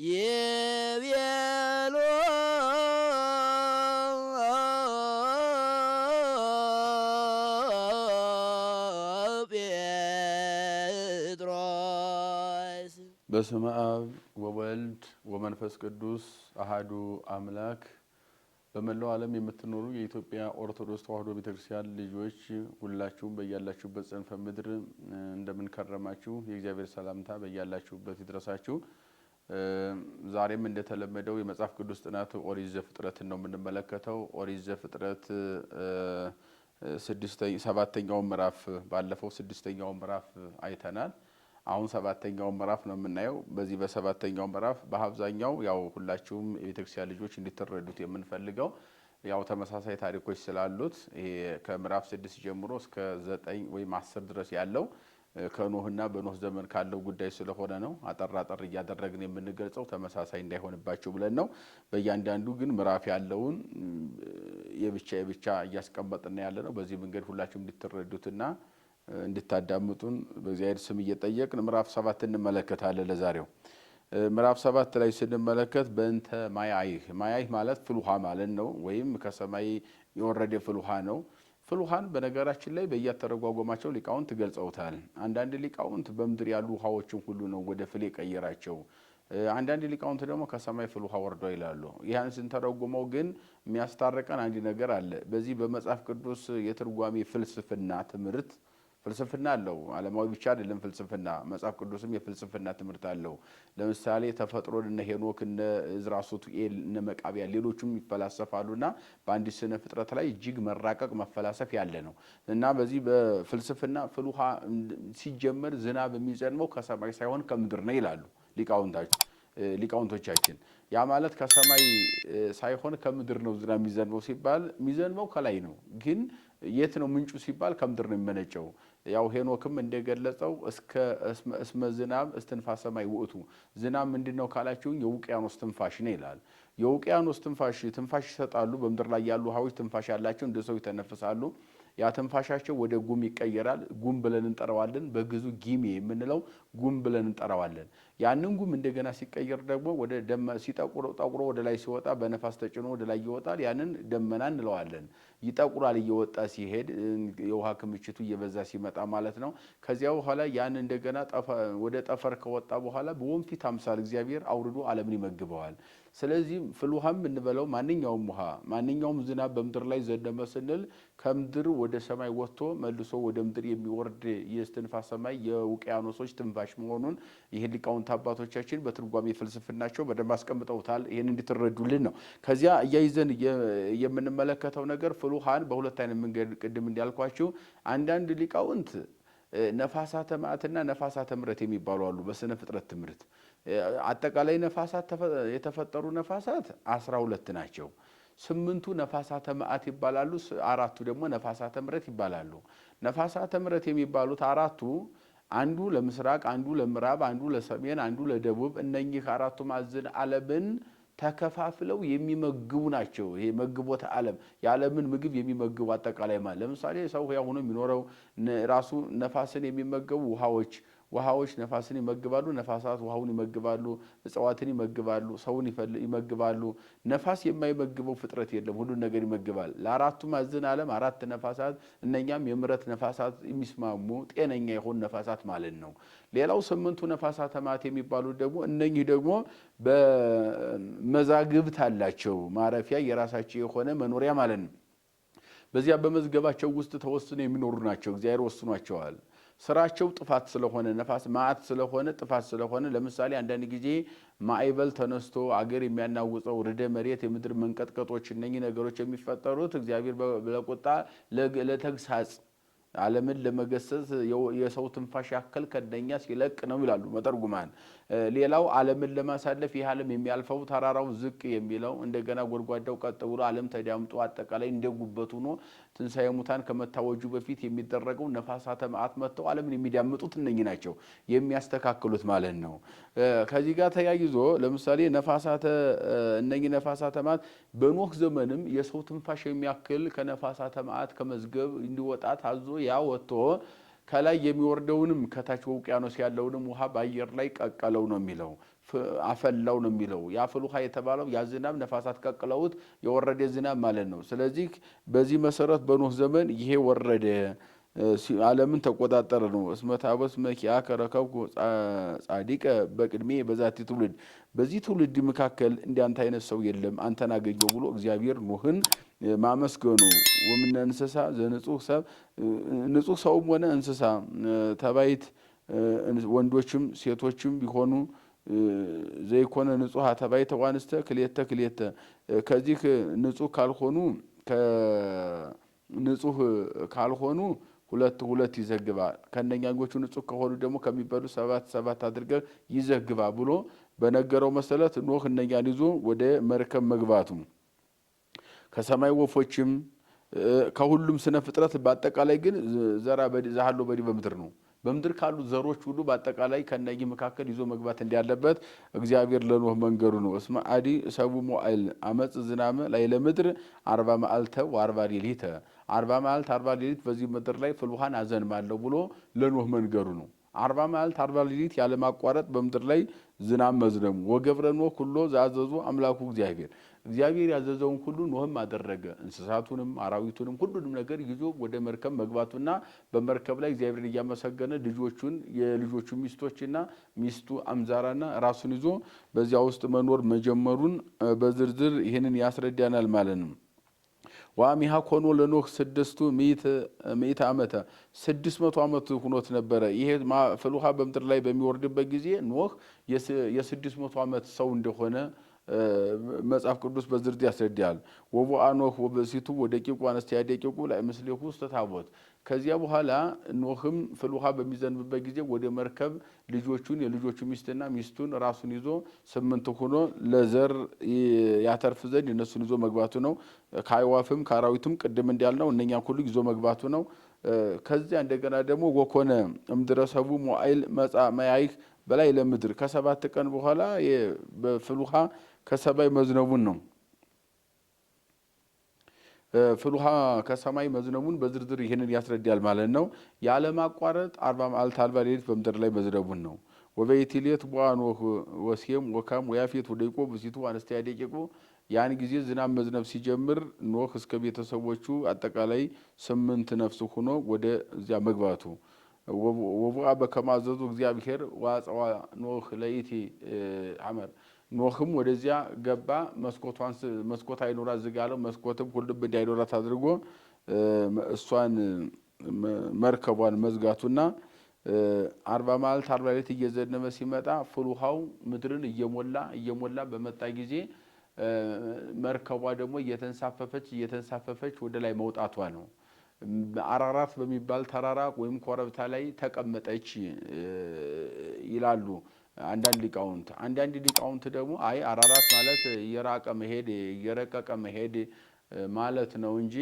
የቤሎ ጴጥሮስ በስመ አብ ወወልድ ወመንፈስ ቅዱስ አሃዱ አምላክ። በመላው ዓለም የምትኖሩ የኢትዮጵያ ኦርቶዶክስ ተዋሕዶ ቤተክርስቲያን ልጆች ሁላችሁም በያላችሁበት ጽንፈ ምድር እንደምን ከረማችሁ? የእግዚአብሔር ሰላምታ በያላችሁበት ይድረሳችሁ። ዛሬም እንደተለመደው የመጽሐፍ ቅዱስ ጥናት ኦሪት ዘፍጥረትን ነው የምንመለከተው። ኦሪት ዘፍጥረት ሰባተኛው ምዕራፍ ባለፈው ስድስተኛው ምዕራፍ አይተናል። አሁን ሰባተኛው ምዕራፍ ነው የምናየው። በዚህ በሰባተኛው ምዕራፍ በአብዛኛው ያው ሁላችሁም የቤተክርስቲያን ልጆች እንድትረዱት የምንፈልገው ያው ተመሳሳይ ታሪኮች ስላሉት ይሄ ከምዕራፍ 6 ጀምሮ እስከ 9 ወይም 10 ድረስ ያለው ከኖህና በኖህ ዘመን ካለው ጉዳይ ስለሆነ ነው አጠር እያደረግን የምንገልጸው ተመሳሳይ እንዳይሆንባችሁ ብለን ነው። በእያንዳንዱ ግን ምዕራፍ ያለውን የብቻ እያስቀመጥን ያለ ነው። በዚህ መንገድ ሁላችሁም እንድትረዱትና እንድታዳምጡን በእግዚአብሔር ስም እየጠየቅን ምዕራፍ 7 እንመለከታለን። ለዛሬው ምዕራፍ 7 ላይ ስንመለከት በእንተ ማያይህ ማለት ፍልውሃ ማለት ነው፣ ወይም ከሰማይ የወረደ ፍልውሃ ነው። ፍልውሃን በነገራችን ላይ በየተረጓጓማቸው ሊቃውንት ገልጸውታል። አንዳንድ ሊቃውንት በምድር ያሉ ውሃዎችን ሁሉ ነው ወደ ፍል የቀየራቸው። አንዳንድ ሊቃውንት ደግሞ ከሰማይ ፍልውሃ ወርዶ ይላሉ። ያን ስንተረጉመው ግን የሚያስታርቀን አንድ ነገር አለ። በዚህ በመጽሐፍ ቅዱስ የትርጓሜ ፍልስፍና ትምህርት ፍልስፍና አለው። ዓለማዊ ብቻ አይደለም ፍልስፍና። መጽሐፍ ቅዱስም የፍልስፍና ትምህርት አለው። ለምሳሌ ተፈጥሮን እነ ሄኖክ እነ ዕዝራ ሱቱኤል እነ መቃብያን ሌሎችም ይፈላሰፋሉና በአንድ ስነ ፍጥረት ላይ እጅግ መራቀቅ መፈላሰፍ ያለ ነው እና በዚህ በፍልስፍና ፍልውሃ ሲጀመር ዝናብ የሚዘንበው ከሰማይ ሳይሆን ከምድር ነው ይላሉ ሊቃውንቶቻችን። ያ ማለት ከሰማይ ሳይሆን ከምድር ነው ዝናብ የሚዘንበው ሲባል የሚዘንበው ከላይ ነው፣ ግን የት ነው ምንጩ ሲባል ከምድር ነው የሚመነጨው። ያው ሄኖክም እንደገለጸው እስመ ዝናብ እስትንፋሰ ሰማይ ውእቱ። ዝናብ ምንድነው ካላችሁ የውቅያኖስ ትንፋሽ ነው ይላል። የውቅያኖስ ትንፋሽ ይሰጣሉ። በምድር ላይ ያሉ ውሃዎች ትንፋሽ ያላቸው እንደ ሰው ይተነፍሳሉ። ያ ትንፋሻቸው ወደ ጉም ይቀየራል። ጉም ብለን እንጠራዋለን። በግዙ ጊሜ የምንለው ጉም ብለን እንጠራዋለን። ያንን ጉም እንደገና ሲቀየር ደግሞ ወደ ጠቁሮ ወደ ላይ ሲወጣ በነፋስ ተጭኖ ወደ ላይ ይወጣል። ያንን ደመና እንለዋለን። ይጠቁራል እየወጣ ሲሄድ የውሃ ክምችቱ እየበዛ ሲመጣ ማለት ነው። ከዚያ በኋላ ያን እንደገና ወደ ጠፈር ከወጣ በኋላ በወንፊት አምሳል እግዚአብሔር አውርዶ ዓለምን ይመግበዋል። ስለዚህ ፍልውሃም እንበለው ማንኛውም ውሃ ማንኛውም ዝናብ በምድር ላይ ዘነበ ስንል ከምድር ወደ ሰማይ ወጥቶ መልሶ ወደ ምድር የሚወርድ የእስትንፋሰ ሰማይ የውቅያኖሶች ትንፋሽ መሆኑን ይህን ሊቃውንት አባቶቻችን በትርጓሜ ፍልስፍናቸው በደንብ አስቀምጠውታል። ይህን እንድትረዱልን ነው። ከዚያ እያይዘን የምንመለከተው ነገር ፍልውሃን በሁለት አይነት መንገድ ቅድም እንዳልኳችሁ አንዳንድ ሊቃውንት ነፋሳተ መዓትና ነፋሳተ ምሕረት የሚባሉ አሉ። በስነ ፍጥረት ትምህርት አጠቃላይ ነፋሳት የተፈጠሩ ነፋሳት 12 ናቸው። 8ቱ ነፋሳተ መዓት ይባላሉ፣ 4ቱ ደግሞ ነፋሳተ ምሕረት ይባላሉ። ነፋሳተ ምሕረት የሚባሉት 4ቱ አንዱ ለምስራቅ፣ አንዱ ለምዕራብ፣ አንዱ ለሰሜን፣ አንዱ ለደቡብ እነኚህ 4ቱ ማዕዘን ዓለምን ተከፋፍለው የሚመግቡ ናቸው። ይሄ መግቦተ ዓለም የዓለምን ምግብ የሚመግቡ አጠቃላይ ማለት ለምሳሌ ሰው ያው ሆኖ የሚኖረው ራሱ ነፋስን የሚመገቡ ውሃዎች ነፋስን ይመግባሉ፣ ነፋሳት ውሃውን ይመግባሉ፣ እጽዋትን ይመግባሉ፣ ሰውን ይመግባሉ። ነፋስ የማይመግበው ፍጥረት የለም፣ ሁሉ ነገር ይመግባል። ለአራቱ ማዕዘን ዓለም 4 ነፋሳት እነኛም የምሕረት ነፋሳት የሚስማሙ ጤነኛ የሆኑ ነፋሳት ማለት ነው። ሌላው 8ቱ ነፋሳተ መዓት የሚባሉት ደግሞ እነኚህ ደግሞ በመዛግብት አላቸው ማረፊያ የራሳቸው የሆነ መኖሪያ ማለት ነው። በዚያ በመዝገባቸው ውስጥ ተወስነው የሚኖሩ ናቸው። እግዚአብሔር ወስኗቸዋል። ስራቸው ጥፋት ስለሆነ ነፋስ መዓት ስለሆነ ጥፋት ስለሆነ ለምሳሌ አንዳንድ ጊዜ ማዕበል ተነስቶ አገር የሚያናውጸው ርዕደ መሬት የምድር መንቀጥቀጦች እነኚህ ነገሮች የሚፈጠሩት እግዚአብሔር ለቁጣ ለተግሳጽ ዓለምን ለመገሰጽ የሰው ትንፋሽ ያክል ከደኛ ሲለቅ ነው ይላሉ መተርጉማን። ሌላው ዓለምን ለማሳለፍ ይህ ዓለም የሚያልፈው ተራራው ዝቅ የሚለው እንደገና ጎድጓዳው ቀጥ ብሎ ዓለም ተዳምጦ አጠቃላይ እንደጉበቱ ሆኖ ትንሣኤ ሙታን ከመታወጁ በፊት የሚደረገው ነፋሳተ መዓት መጥተው ዓለምን የሚዳምጡት እነኚህ ናቸው የሚያስተካክሉት ማለት ነው። ከዚህ ጋር ተያይዞ ለምሳሌ እነኚህ ነፋሳተ መዓት በኖህ ዘመንም የሰው ትንፋሽ የሚያክል ከነፋሳተ መዓት ከመዝገብ እንዲወጣ ታዞ ያ ወጥቶ ከላይ የሚወርደውንም ከታች ውቅያኖስ ያለውንም ውሃ በአየር ላይ ቀቀለው ነው የሚለው። አፈላው ነው የሚለው። ያ ፍል ውሃ የተባለው ያ ዝናብ ነፋሳት ቀቅለውት የወረደ ዝናብ ማለት ነው። ስለዚህ በዚህ መሰረት በኖህ ዘመን ይሄ ወረደ፣ ዓለምን ተቆጣጠረ ነው። እስመ ታቦት መኪያ ከረከብኩ ጻዲቀ በቅድሜ በዛቲ ትውልድ፣ በዚህ ትውልድ መካከል እንዲያንተ አይነት ሰው የለም አንተን አገኘው ብሎ እግዚአብሔር ኖህን ማመስገኑ። ወምነ እንስሳ ዘንጹህ ሰብ፣ ንጹህ ሰውም ሆነ እንስሳ ተባይት ወንዶችም ሴቶችም ቢሆኑ ዘይኮነ ንጹህ ተባይተ ዋንስተ ክሌተ ክሌተ፣ ከዚህ ንጹህ ካልሆኑ ከንጹህ ካልሆኑ ሁለት ሁለት ይዘግባ፣ ከነኛኞቹ ንጹህ ከሆኑ ደግሞ ከሚበሉ ሰባት ሰባት አድርገህ ይዘግባ ብሎ በነገረው መሰረት ኖህ እነኛን ይዞ ወደ መርከብ መግባቱ ከሰማይ ወፎችም ከሁሉም ስነ ፍጥረት በአጠቃላይ ግን ዘራ ዛሃሎ በዲ በምድር ነው። በምድር ካሉ ዘሮች ሁሉ በአጠቃላይ ከነኚህ መካከል ይዞ መግባት እንዲያለበት እግዚአብሔር ለኖህ መንገሩ ነው። እስመ አዲ ሰቡ ሞአል አመጽ ዝናመ ላይ ለምድር 40 መዓልተ ወ40 ሌሊተ፣ 40 መዓልት 40 ሌሊት በዚህ ምድር ላይ ፍል ውሃን አዘንማለሁ ብሎ ለኖህ መንገሩ ነው። 40 መዓልት 40 ሌሊት ያለ ማቋረጥ በምድር ላይ ዝናብ መዝነሙ። ወገብረ ኖህ ኩሎ ዘአዘዙ አምላኩ እግዚአብሔር፣ እግዚአብሔር ያዘዘውን ሁሉ ኖህም አደረገ። እንስሳቱንም አራዊቱንም ሁሉንም ነገር ይዞ ወደ መርከብ መግባቱና በመርከብ ላይ እግዚአብሔርን እያመሰገነ ልጆቹን የልጆቹ ሚስቶችና ሚስቱ አምዛራና ራሱን ይዞ በዚያ ውስጥ መኖር መጀመሩን በዝርዝር ይህንን ያስረዳናል ማለት ነው። ዋሚሃ ኮኖ ለኖህ 600 ዓመተ 600 ዓመት ሆኖት ነበረ። ይሄ ፍል ውሃ በምድር ላይ በሚወርድበት ጊዜ ኖህ የ600 ዓመት ሰው እንደሆነ መጽሐፍ ቅዱስ በዝርዝር ያስረዳል። ወቦአ ኖህ ወበሲቱ ወደቂቁ አነስቲያ ደቂቁ ላይ ምስሌሁ ውስተ ታቦት። ከዚያ በኋላ ኖህም ፍል ውሃ በሚዘንብበት ጊዜ ወደ መርከብ ልጆቹን የልጆቹ ሚስትና ሚስቱን ራሱን ይዞ 8 ሆኖ ለዘር ያተርፍ ዘንድ እነሱን ይዞ መግባቱ ነው። ከአዕዋፍም ከአራዊትም ቅድም እንዳልነው እነኛ ሁሉ ይዞ መግባቱ ነው። ከዚያ እንደገና ደግሞ ወኮነ እምድረሰቡ ሞአይል መጻ መያይክ በላይ ለምድር ከ7 ቀን በኋላ በፍል ውሃ ከሰማይ መዝነቡን ነው። ፍል ውሃ ከሰማይ መዝነቡን በዝርዝር ይህንን ያስረዳል ማለት ነው። ያለማቋረጥ 40 መዓልት 40 ሌሊት በምድር ላይ መዝነቡን ነው። ወበይቲ ሌት ቦአ ኖህ ወሴም ወካም ወያፌት ወደቂቁ ብእሲቱ አነስቲያ ደቂቁ። ያን ጊዜ ዝናብ መዝነብ ሲጀምር ኖህ እስከ ቤተሰቦቹ አጠቃላይ 8 ነፍስ ሆኖ ወደ እዚያ መግባቱ። ወቡአ በከመ አዘዙ እግዚአብሔር ወአጽዋ ኖህ ለይቲ ሐመር። ኖህም ወደዚያ ገባ። መስኮት አይኖራት ዝጋለው። መስኮትም ሁሉም እንዳይኖራት አድርጎ እሷን መርከቧን መዝጋቱና 40 መዓልት 40 ሌሊት እየዘነበ ሲመጣ ፍል ውሃው ምድርን እየሞላ በመጣ ጊዜ መርከቧ ደግሞ እየተንሳፈፈች ወደ ላይ መውጣቷ ነው። አራራት በሚባል ተራራ ወይም ኮረብታ ላይ ተቀመጠች ይላሉ አንዳንድ ሊቃውንት። አንዳንድ ሊቃውንት ደግሞ አይ አራራት ማለት የራቀ መሄድ የረቀቀ መሄድ ማለት ነው እንጂ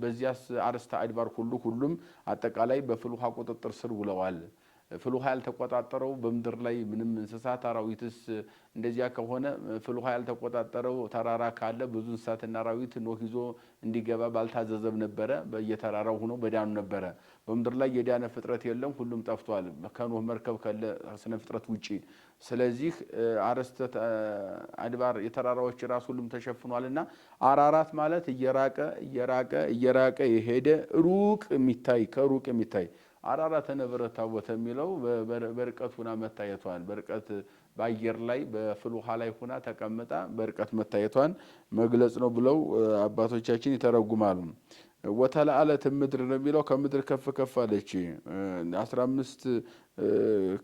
በዚያስ አርስተ አድባር ሁሉም አጠቃላይ በፍል ውሃ ቁጥጥር ስር ውለዋል። ፍል ውሃ ያልተቆጣጠረው በምድር ላይ ምንም እንስሳት አራዊትስ እንደዚያ ከሆነ ፍል ውሃ ያልተቆጣጠረው ተራራ ካለ ብዙ እንስሳትና አራዊት ኖህ ይዞ እንዲገባ ባልታዘዘም ነበረ። በየተራራው ሆኖ በዳኑ ነበረ። በምድር ላይ የዳነ ፍጥረት የለም፣ ሁሉም ጠፍቷል ከኖህ መርከብ ካለ ስነ ፍጥረት ውጪ። ስለዚህ አርስተ አድባር የተራራዎች ራስ ሁሉም ተሸፍኗልና አራራት ማለት እየራቀ የሄደ ሩቅ የሚታይ ከሩቅ የሚታይ አራራት ነበረ ታቦት የሚለው በርቀት ሁና መታየቷን በርቀት በአየር ላይ በፍል ውሃ ላይ ሁና ተቀምጣ በርቀት መታየቷን መግለጽ ነው ብለው አባቶቻችን ይተረጉማሉ። ወተለአለት ምድር ነው የሚለው ከምድር ከፍ ከፍ አለች። 15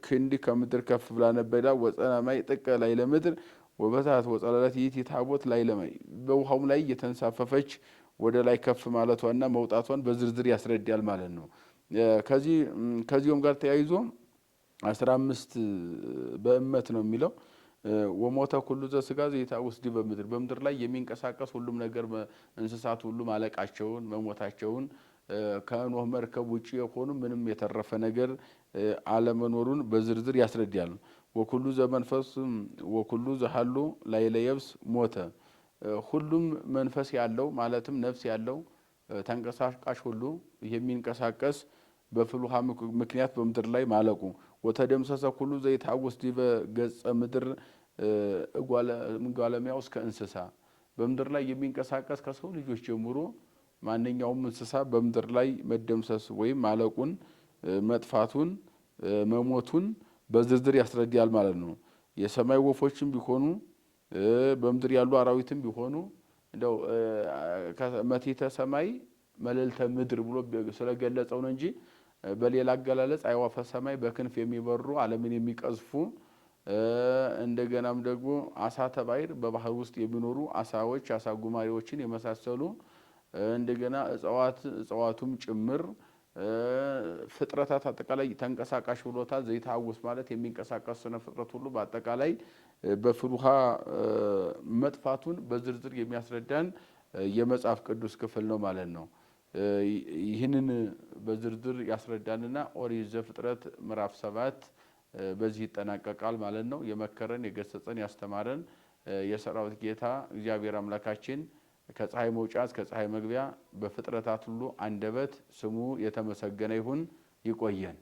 ክንድ ከምድር ከፍ ብላ ነበዳ። ወጸና ማይ ጥቀ ላይ ለምድር ወበታት ወጸላለት ይት ታቦት ላይ ለማይ በውሃውም ላይ እየተንሳፈፈች ወደ ላይ ከፍ ማለቷና መውጣቷን በዝርዝር ያስረዳል ማለት ነው። ከዚህም ጋር ተያይዞ 15 በእመት ነው የሚለው። ወሞተ ኩሉ ዘሥጋ ዘይታወስ ዲበ ምድር በምድር ላይ የሚንቀሳቀስ ሁሉም ነገር እንስሳት ሁሉ ማለቃቸውን መሞታቸውን ከኖህ መርከብ ውጪ የሆኑ ምንም የተረፈ ነገር አለመኖሩን በዝርዝር ያስረዳል። ወኩሉ ዘመንፈስ ወኩሉ ዘሐሉ ላዕለ የብስ ሞተ። ሁሉም መንፈስ ያለው ማለትም ነፍስ ያለው ተንቀሳቃሽ ሁሉ የሚንቀሳቀስ በፍል ውሃ ምክንያት በምድር ላይ ማለቁ። ወተደምሰሰ ኩሉ ዘይታወስ ዲበ ገጸ ምድር እጓለሚያው እስከ እንስሳ በምድር ላይ የሚንቀሳቀስ ከሰው ልጆች ጀምሮ ማንኛውም እንስሳ በምድር ላይ መደምሰስ ወይም ማለቁን መጥፋቱን መሞቱን በዝርዝር ያስረዳል ማለት ነው። የሰማይ ወፎችም ቢሆኑ በምድር ያሉ አራዊትም ቢሆኑ እንደው መቴተ ሰማይ መልዕልተ ምድር ብሎ ስለገለጸው ነው እንጂ በሌላ አገላለጽ አዕዋፈ ሰማይ በክንፍ የሚበሩ ዓለምን የሚቀዝፉ እንደገናም ደግሞ አሳተ ባሕር በባህር ውስጥ የሚኖሩ አሳዎች አሳ ጉማሬዎችን የመሳሰሉ እንደገና እጽዋቱም ጭምር ፍጥረታት አጠቃላይ ተንቀሳቃሽ ብሎታል። ዘይታወስ ማለት የሚንቀሳቀስ ስነ ፍጥረት ሁሉ በአጠቃላይ በፍሩሃ መጥፋቱን በዝርዝር የሚያስረዳን የመጽሐፍ ቅዱስ ክፍል ነው ማለት ነው። ይህንን በዝርዝር ያስረዳንና ኦሪት ዘፍጥረት ምዕራፍ 7 በዚህ ይጠናቀቃል ማለት ነው። የመከረን የገሰጸን ያስተማረን የሰራዊት ጌታ እግዚአብሔር አምላካችን ከፀሐይ መውጫ እስከ ፀሐይ መግቢያ በፍጥረታት ሁሉ አንደበት ስሙ የተመሰገነ ይሁን። ይቆየን።